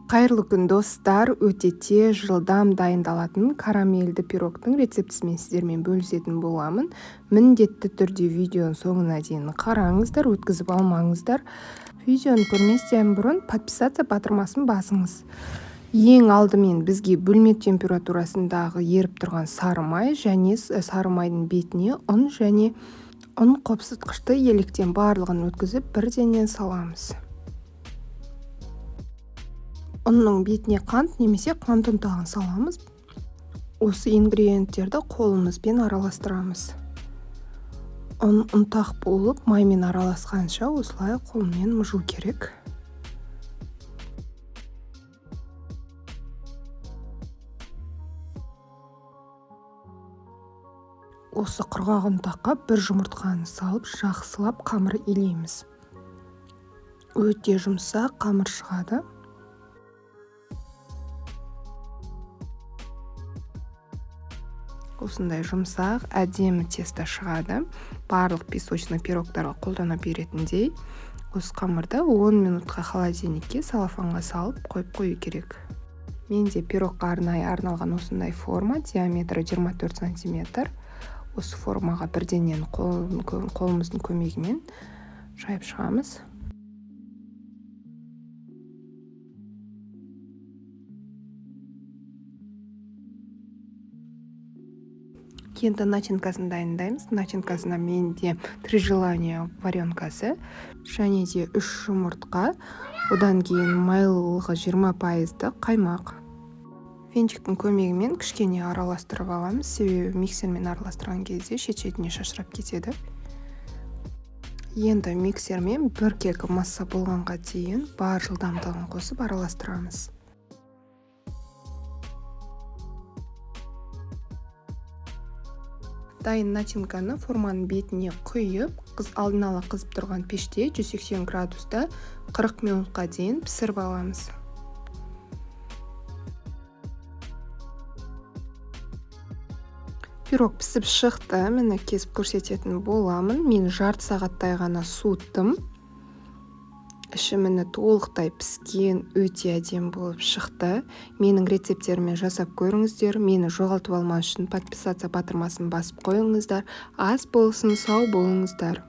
Қайырлы күн достар, өте тез, жылдам дайындалатын карамельді пирогтың рецептісімен сіздермен бөлісетін боламын. Міндетті түрде видеоның соңына дейін қараңыздар, өткізіп алмаңыздар. Видеоны көрместен бұрын подписаться батырмасын басыңыз. Ең алдымен бізге бөлме температурасындағы еріп тұрған сары май және сары майдың бетіне ұн және ұн қопсытқышты електен барлығын өткізіп бірденен саламыз. Ұнның бетіне қант немесе қант ұнтағын саламыз. Осы ингредиенттерді қолымызбен араластырамыз. Ұн ұнтақ болып, маймен араласқанша осылай қолмен мұжу керек. Осы құрғақ ұнтаққа бір жұмыртқаны салып, жақсылап қамыр илейміз. Өте жұмсақ қамыр шығады. Осындай жұмсақ, әдемі тесто шығады. Барлық песочный пирогтарға қолдана беретіндей. Осы қамырды 10 минутқа холодильникке салафанға салып қойып қою керек. Менде пирогқа арналған осындай форма, диаметрі 24 см. Осы формаға бірденен қолымыздың көмегімен жайып шығамыз. Енді начинкасын дайындаймыз. Начинкасына менде 3 желания варенкасы және де 3 жұмыртқа, одан кейін майлылығы 20% қаймақ. Венчиктің көмегімен кішкене араластырып аламыз, себебі миксермен араластырған кезде шет-шетіне шашырап кетеді. Енді миксермен бір кек масса болғанға дейін бар жылдамдығын қосып араластырамыз. Дайын начинканы форманың бетіне құйып, алдын ала қызып тұрған пеште 180 градуста 40 минутқа дейін пісіріп аламыз. Пирог пісіп шықты, мені кесіп көрсететін боламын. Мен жарты сағаттай ғана суыттым. Іші мені толықтай піскен, өте әдемі болып шықты. Менің рецепттеріме жасап көріңіздер. Мені жоғалтып алмас үшін подписаться батырмасын басып қойыңыздар. Ас болсын, сау болыңыздар.